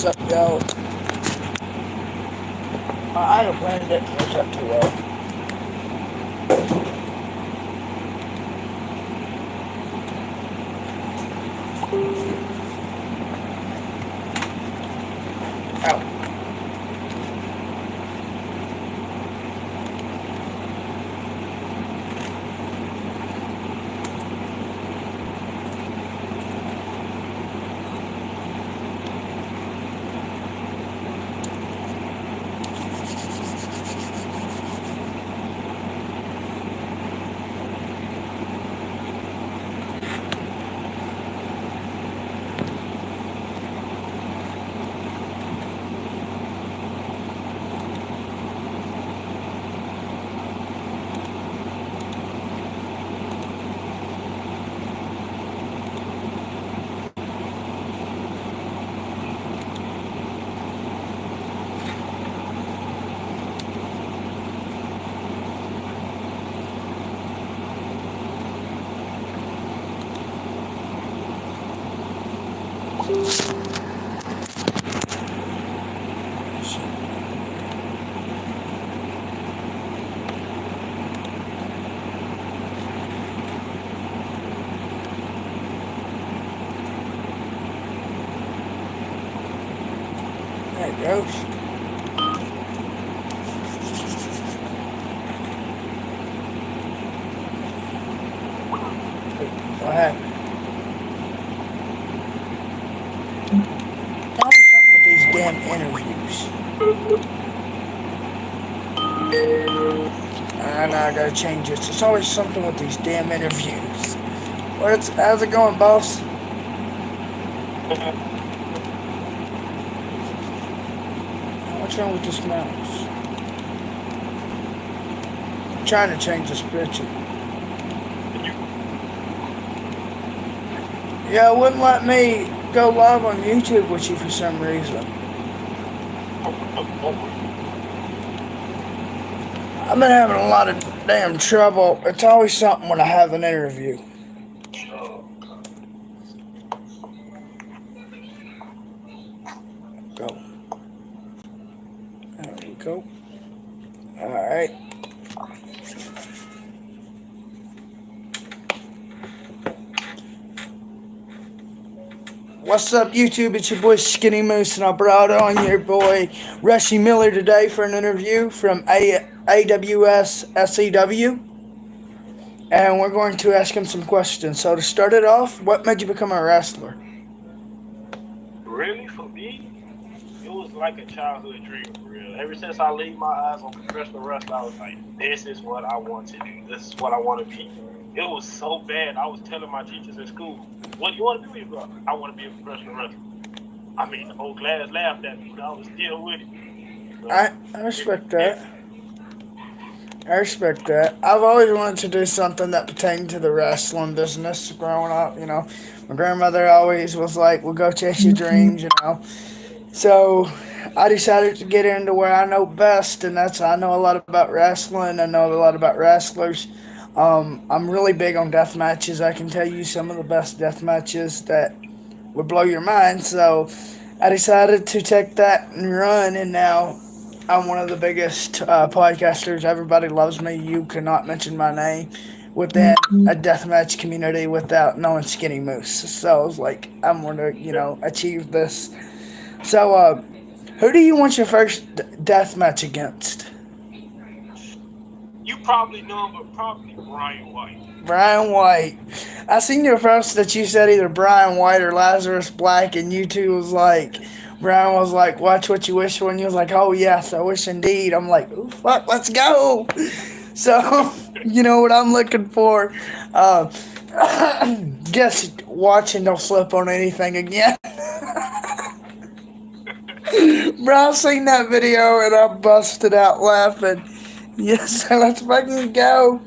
What's up, yo? I haven't planned it. What's up too well? Out. There it goes. What happened? Tell me something with these damn interviews. I know I gotta change it. It's always something with these damn interviews. How's it going, boss? What's wrong with this mouse? I'm trying to change this picture. Yeah, it wouldn't let me go live on YouTube with you for some reason. I've been having a lot of damn trouble. It's always something when I have an interview. Go. There we go. Alright. What's up, YouTube? It's your boy Skinny Moose, and I brought on your boy Rushy Miller today for an interview from AWS SEW. And we're going to ask him some questions. So to start it off, what made you become a wrestler? Really, for me, it was like a childhood dream, for real. Ever since I laid my eyes on professional wrestling, I was like, this is what I want to do. This is what I want to be. It was so bad. I was telling my teachers in school, what do you want to be when you grow up? I want to be a professional wrestler. I mean, the whole class laughed at me, but I was still with it. So, I respect that. I respect that. I've always wanted to do something that pertained to the wrestling business growing up, you know. My grandmother always was like, well, go chase your dreams, you know. So I decided to get into where I know best, and that's I know a lot about wrestling. I know a lot about wrestlers. I'm really big on death matches. I can tell you some of the best death matches that would blow your mind. So I decided to take that and run, and now I'm one of the biggest podcasters. Everybody loves me. You cannot mention my name within a deathmatch community without knowing Skinny Moose. So I was like, I'm going to, achieve this. So, who do you want your first deathmatch against? You probably know him, but probably Brian White. Brian White. I seen your post that you said either Brian White or Lazarus Black, and you two was like, Brian was like, watch what you wish for, and you was like, oh yes, I wish indeed. I'm like, oh fuck, let's go. So, you know what I'm looking for. Just watch and don't slip on anything again. Bro, I seen that video and I busted out laughing. Yes, let's fucking go.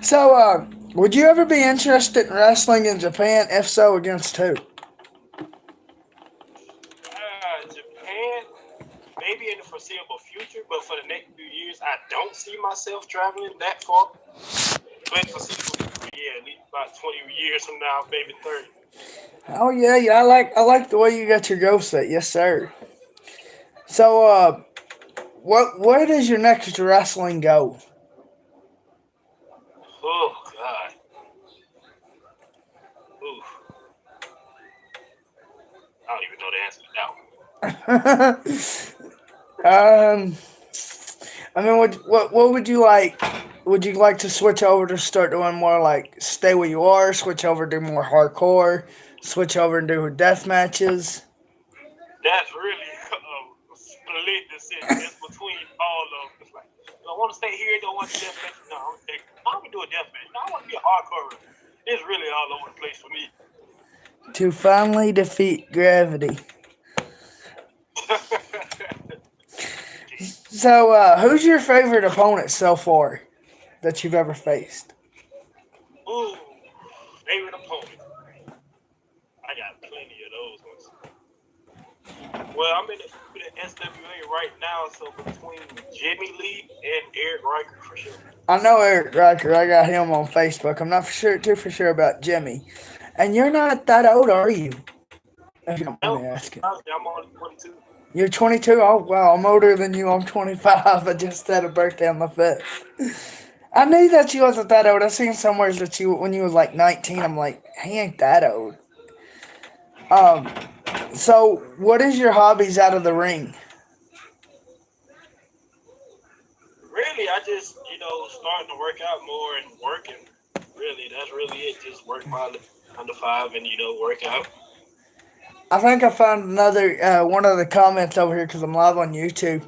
So, would you ever be interested in wrestling in Japan? If so, against who? Japan, maybe in the foreseeable future, but for the next few years, I don't see myself traveling that far. But foreseeable future, yeah, at least about 20 years from now, maybe 30. Oh yeah, I like the way you got your goal set. Yes, sir. So, where does your next wrestling go? Oh God. Ooh, I don't even know the answer to that one. um, I mean, what would you like? Would you like to switch over to start doing more like stay where you are? Switch over to do more hardcore? Switch over and do death matches? That's really a split decision. It's between all of them. It's like, do I want to stay here? Do I want to do death match? No, I'm gonna do a death match. No, I want to be a hardcore. It's really all over the place for me. To finally defeat gravity. So, who's your favorite opponent so far that you've ever faced? Ooh, favorite opponent. I got plenty of those ones. Well, I'm in the SWA right now, so between Jimmy Lee and Eric Riker for sure. I know Eric Riker. I got him on Facebook. I'm not for sure about Jimmy. And you're not that old, are you? If you don't mind me No, asking. I'm only 22. You're 22? Oh, wow. I'm older than you. I'm 25. I just had a birthday on the 5th. I knew that you wasn't that old. I seen somewhere that you, when you was like 19, I'm like, he ain't that old. Um, so, what is your hobbies out of the ring? Really, I just starting to work out more and working. Really, that's really it. Just work my 9 to 5 and work out. I think I found another one of the comments over here because I'm live on YouTube.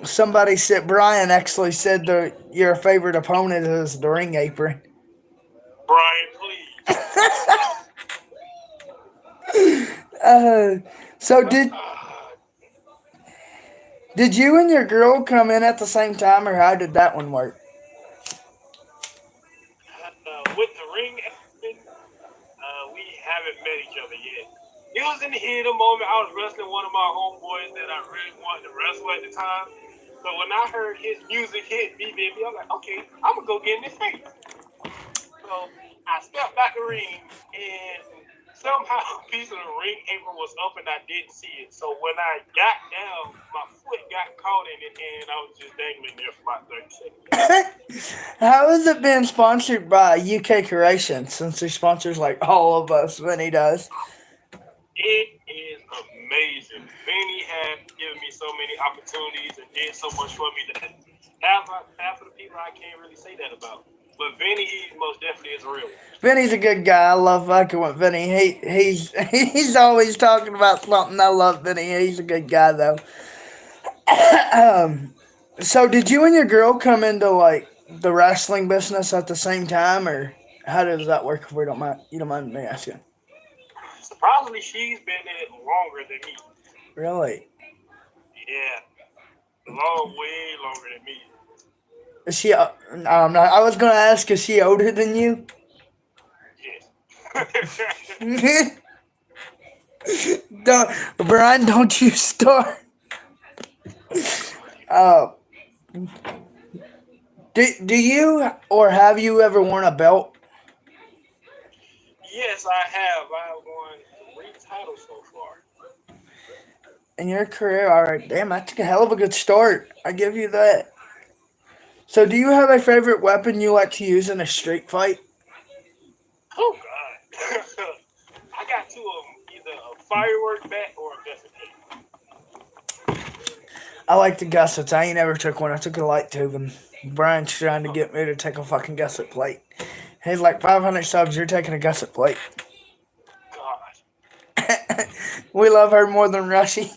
Somebody said Brian actually said that your favorite opponent is the ring apron. Brian, please. Uh, so Uh, did you and your girl come in at the same time, or how did that one work? with the ring action, we haven't met each other yet. It was in the heat of the moment. I was wrestling one of my homeboys that I really wanted to wrestle at the time. So when I heard his music hit me, baby, I'm like, okay, I'm gonna go get in his face. So I stepped out the ring, and somehow a piece of the ring apron was up, and I didn't see it. So when I got down, my foot got caught in it, and I was just dangling there for about 30 seconds. How has it been sponsored by UK Creation since he sponsors like all of us when he does? It is amazing. Vinny has given me so many opportunities and did so much for me that half of the people I can't really say that about. But Vinny, he most definitely is real. Vinny's a good guy. I love fucking with Vinny. He's always talking about something. I love Vinny. He's a good guy though. um, so did you and your girl come into like the wrestling business at the same time, or how does that work? If we don't mind, you don't mind me asking. Surprisingly, she's been in it longer than me. Really? Yeah, way longer than me. Is she? No, I'm not. I was gonna ask, is she older than you? Yes. don't, Brian, don't you start. Uh, do you or have you ever worn a belt Yes, I have. I have won 3 titles so far. in your career? All right, damn, that's a hell of a good start. I give you that. So, do you have a favorite weapon you like to use in a street fight? Oh God. I got two of them, either a firework bat or a gusset plate. I like the gussets. I ain't never took one. I took a light tube, and Brian's trying to get me to take a fucking gusset plate. He's like 500 subs. You're taking a gusset plate. God. We love her more than Rushy.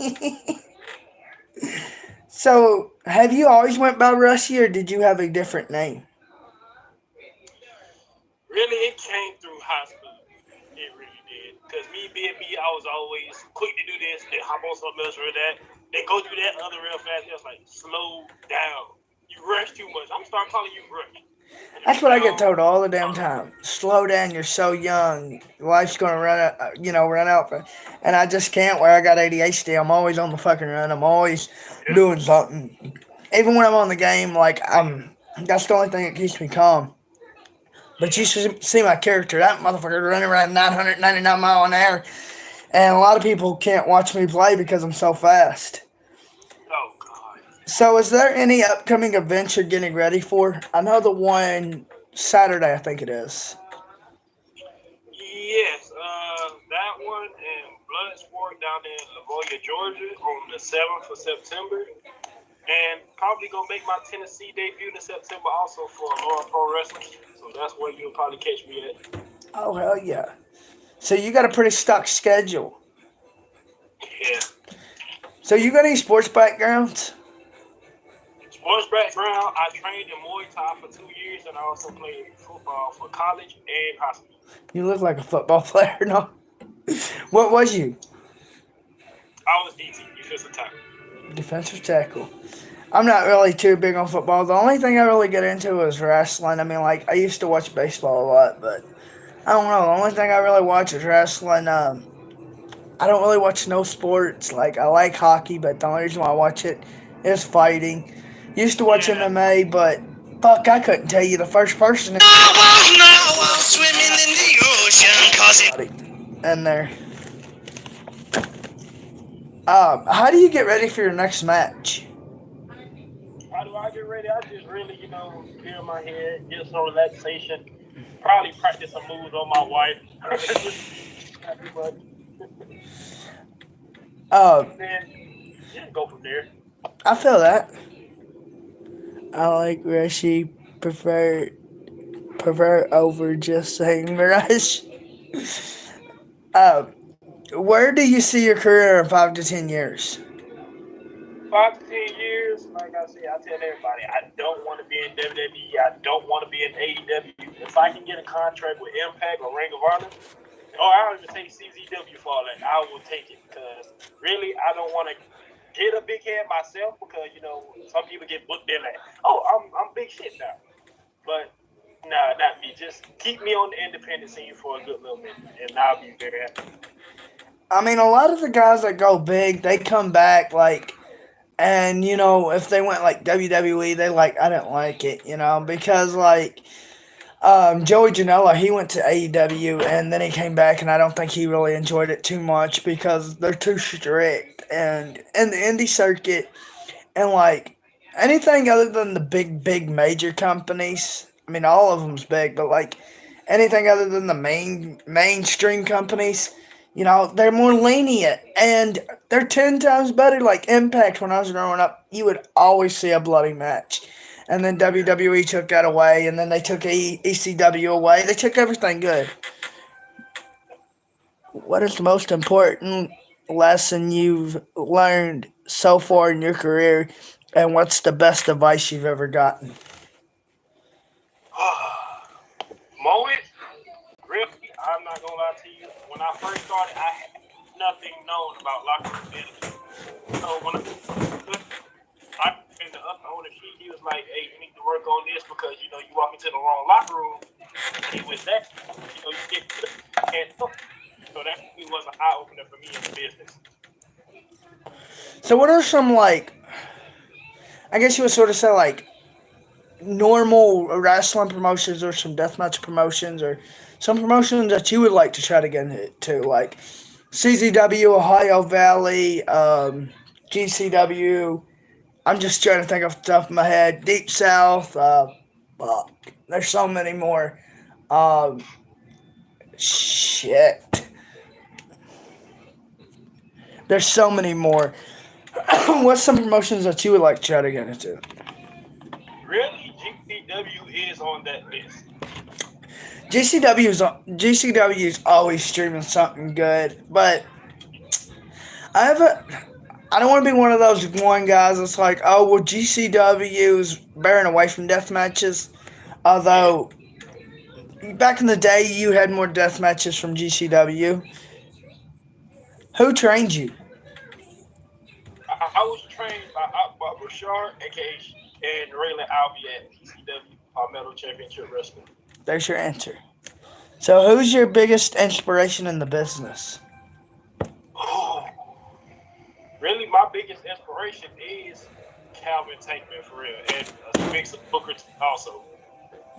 So, have you always went by Rushy, or did you have a different name? Really, it came through high school. It really did. Because me being me, I was always quick to do this, then hop on something else real that, then go do that other real fast. It was like, slow down. You rush too much. I'm starting calling you rush. That's what I get told all the damn time. Slow down. You're so young. Life's gonna run out. Run out. And I just can't. Where I got ADHD, I'm always on the fucking run. I'm always Yeah. doing something. Even when I'm on the game, like I'm. That's the only thing that keeps me calm. But you should see my character. That motherfucker running around 999 mile an hour, and a lot of people can't watch me play because I'm so fast. So, is there any upcoming events you're getting ready for? I know the one Saturday, I think it is. Yes, that one and Bloodsport down in Lavoia, Georgia on the 7th of September. And probably gonna make my Tennessee debut in September also for Laura Pro Wrestling. So that's where you'll probably catch me at. Oh, hell yeah. So, you got a pretty stuck schedule. Yeah. So, you got any sports backgrounds? Sports background, I trained in Muay Thai for 2 years and I also played football for college and high school. You look like a football player, no? What was you? I was DT, defensive tackle. Defensive tackle. I'm not really too big on football. The only thing I really get into is wrestling. I mean, like, I used to watch baseball a lot, but I don't know. The only thing I really watch is wrestling. I don't really watch no sports. Like, I like hockey, but the only reason why I watch it is fighting. Used to watch Yeah. MMA, but fuck, I couldn't tell you the first person Swimming in the ocean, cause it in there. How do you get ready for your next match? How do I get ready? I just really, clear my head, get some relaxation, probably practice some moves on my wife. Not too much. Um, Then just go from there. I feel that. I like Rushy. Prefer over just saying Rush. Um, where do you see your career in 5 to 10 years? 5 to 10 years, like I said, I tell everybody, I don't want to be in WWE. I don't want to be in AEW. If I can get a contract with Impact or Ring of Honor, or I'll even take CZW for all that, I will take it because really, I don't want to get a big head myself because some people get booked in like, oh, I'm big shit now, but nah, not me. Just keep me on the independent scene for a good little minute, and I'll be very happy. I mean, a lot of the guys that go big, they come back like, and if they went like WWE, they like I didn't like it, because like Joey Janela, he went to AEW and then he came back, and I don't think he really enjoyed it too much because they're too strict, and in the indie circuit, and like anything other than the big major companies. I mean, all of them's big, but like anything other than the mainstream companies, they're more lenient and they're 10 times better. Like Impact, when I was growing up, you would always see a bloody match. And then WWE took that away, and then they took ECW away. They took everything good. What is the most important lesson you've learned so far in your career, and what's the best advice you've ever gotten? Moment, really, I'm not gonna lie to you. When I first started, I had nothing known about locker room etiquette. So when I in the upper owner, he was like, "Hey, you need to work on this because you walk into the wrong locker room, and with that, you get and so that really was an eye opener for me in the business." So, what are some, like, I guess you would sort of say, like, normal wrestling promotions or some deathmatch promotions or some promotions that you would like to try to get into, like CZW, Ohio Valley, GCW. I'm just trying to think off the top of my head. Deep South. Fuck. There's so many more. Um, shit. There's so many more. What's some promotions that you would like to try to get into? Really, GCW is on that list. GCW is always streaming something good, but I have a. I don't want to be one of those one guys that's like, oh well, GCW is bearing away from death matches. Yeah, Although back in the day, you had more death matches from GCW. Who trained you? I was trained by Akbar Bashar, aka and Raylan Alvey at PCW, Palmetto Championship Wrestling. There's your answer. So, who's your biggest inspiration in the business? Really, my biggest inspiration is Calvin Tankman for real, and a mix of Booker T also.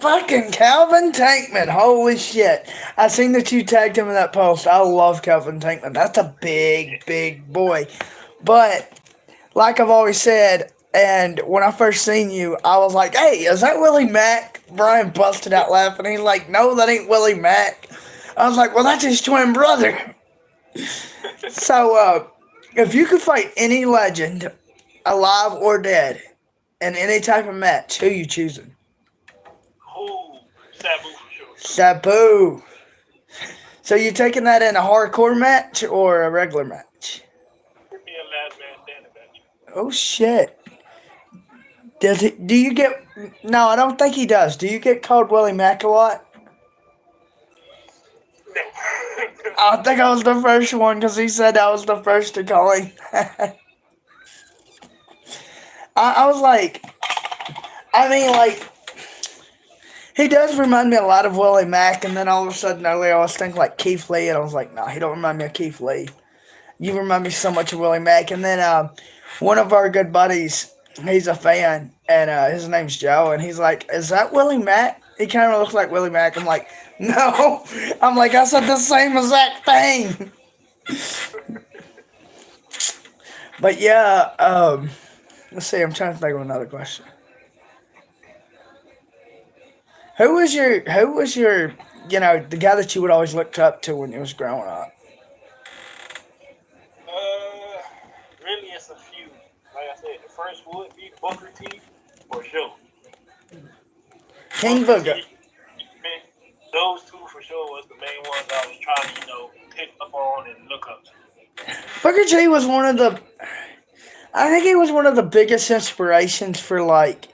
Fucking Calvin Tankman. Holy shit. I seen that you tagged him in that post. I love Calvin Tankman. That's a big boy. But, like I've always said, And when I first seen you, I was like, "Hey, is that Willie Mack?" Brian busted out laughing. He's like, "No, that ain't Willie Mack." I was like, "Well, that's his twin brother." So, if you could fight any legend, alive or dead, in any type of match, who you choosing? Ooh, Sabu for sure. Sabu. So you taking that in a hardcore match or a regular match? Give me a last man standing match. Oh shit. Does he? Do you get? No, I don't think he does. Do you get called Willie Mack a lot? No. I think I was the first one because he said I was the first to call him. I was like, I mean, like, he does remind me a lot of Willie Mack, and then all of a sudden earlier I was thinking like Keith Lee, and I was like, no, he don't remind me of Keith Lee. You remind me so much of Willie Mack. And then one of our good buddies, he's a fan, and his name's Joe, and he's like, is that Willie Mack? He kind of looks like Willie Mack. I'm like, no. I'm like, I said the same exact thing. But yeah, let's see. I'm trying to think of another question. Who was your, the guy that you would always look up to when you was growing up? uh, really, it's a few. Like I said, the first would be Booker T for sure. King Booker Booger. T, man, those two for sure was the main ones I was trying to, pick up on and look up to. Booker T was one of the. I think he was one of the biggest inspirations for like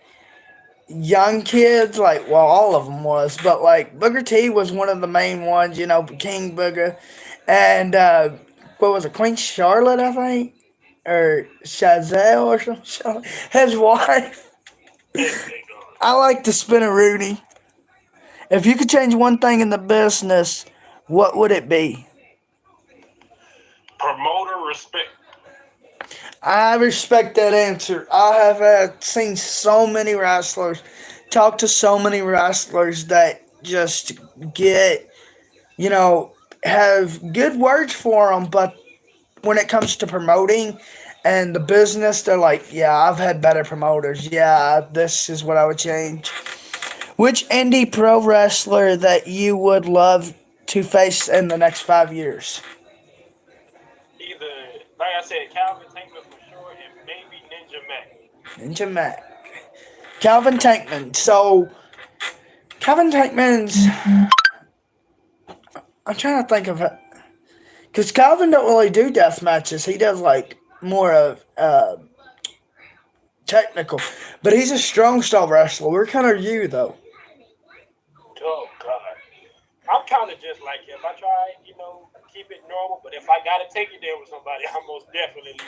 young kids. Like, well, all of them was, but like Booker T was one of the main ones. King Booger, and what was it, Queen Charlotte? I think, or Chazelle or something. His wife. Everything gone. I like to spin a Rooney. If you could change one thing in the business, what would it be? Promoter respect. I respect that answer. I have seen so many wrestlers, talk to so many wrestlers that just get, you know, have good words for them, but when it comes to promoting and the business, they're like, yeah, I've had better promoters. Yeah, this is what I would change. Which indie pro wrestler that you would love to face in the next 5 years? Either, like I said, Calvin Tankman for sure, and maybe Ninja Mac. Ninja Mac. Calvin Tankman. So, Calvin Tankman's. I'm trying to think of it. Because Calvin don't really do death matches. He does, like, more of technical. But he's a strong style wrestler. We're kind of you, though. Oh God, I'm kind of just like him. I try, keep it normal, but if I gotta take it there with somebody, I most definitely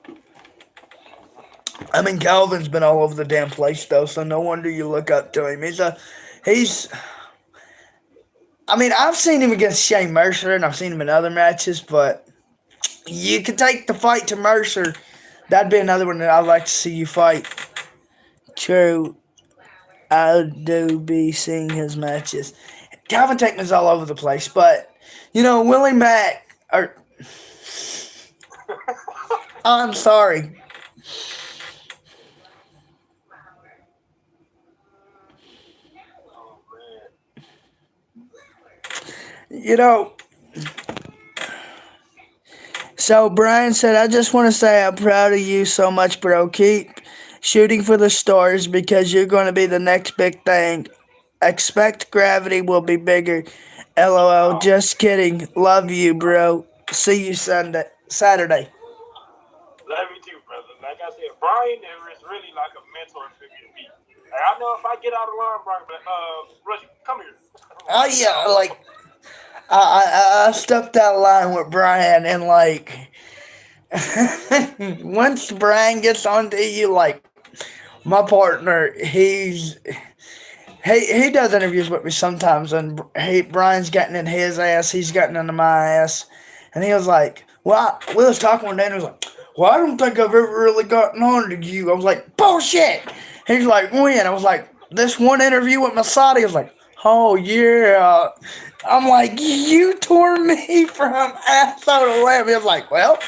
will. I mean, Calvin's been all over the damn place, though, so no wonder you look up to him. He's. I mean, I've seen him against Shane Mercer, and I've seen him in other matches, but you could take the fight to Mercer. That'd be another one that I'd like to see you fight. True, I do be seeing his matches. Calvin Tankman's all over the place, but, Willie Mack, or. I'm sorry. Oh man, You know, So Brian said, I just want to say I'm proud of you so much, bro. Keep shooting for the stars because you're going to be the next big thing. Expect gravity will be bigger. LOL. oh, Just kidding. Love you, bro. See you Saturday. love you too, brother. Like I said, Brian is really like a mentor figure to me. Like, I know if I get out of line, Brian, but Rush, come here. Oh yeah, like I stepped out of line with Brian, and like once Brian gets onto you, like my partner, he does interviews with me sometimes, and Brian's getting in his ass, he's getting into my ass, and he was like, "Well, we was talking one day, and he was like, well, I don't think I've ever really gotten on to you." I was like, "Bullshit." He's like, "When?" I was like, "This one interview with Masadi." I was like, Oh yeah. I'm like, you tore me from asshole to limb. He was like, well,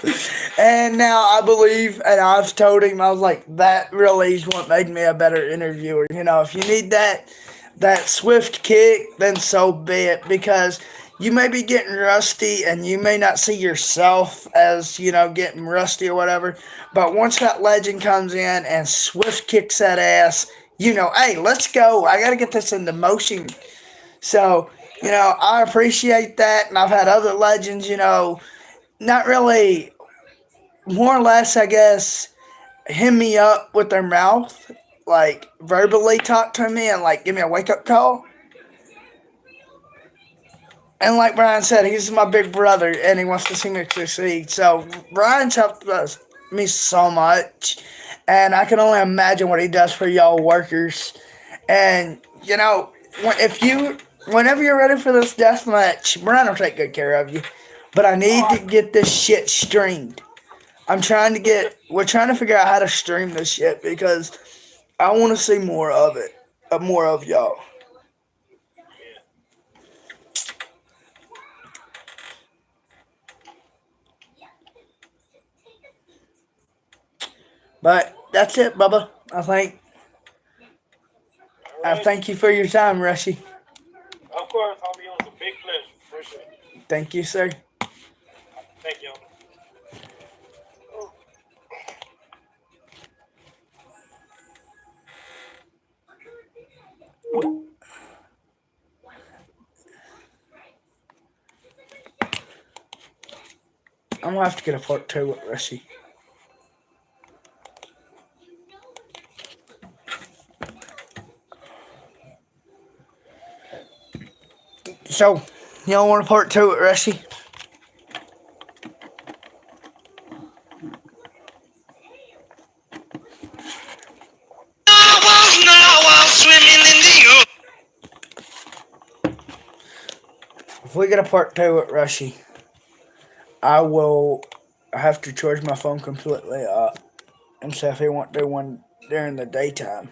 and now I believe, and I've told him, I was like, that really is what made me a better interviewer. You know, if you need that swift kick, then so be it, because you may be getting rusty and you may not see yourself as, getting rusty or whatever. But once that legend comes in and swift kicks that ass, hey, let's go. I got to get this into motion. So, I appreciate that. And I've had other legends, not really, more or less, I guess, hem me up with their mouth, like verbally talk to me and like give me a wake up call. And like Brian said, he's my big brother and he wants to see me succeed. So Brian's helped me so much. And I can only imagine what he does for y'all workers. And, if you, whenever you're ready for this death match, Brian will take good care of you. But I need to get this shit streamed. We're trying to figure out how to stream this shit because I want to see more of it, more of y'all. But that's it, Bubba. All I right. thank you for your time, Rushy. Of course, homie, it was a big pleasure. For sure. Thank you, sir. Thank you. I'm gonna have to get a part two with Rushy. So, y'all want a part two with Rushy? Narwhals swimming in the ocean. If we get a part two with Rushy, I will have to charge my phone completely up and see if he want to do one during the daytime.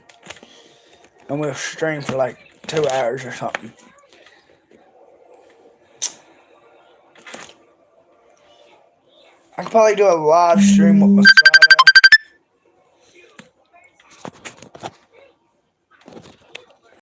And we'll stream for like 2 hours or something. I could probably do a live stream with my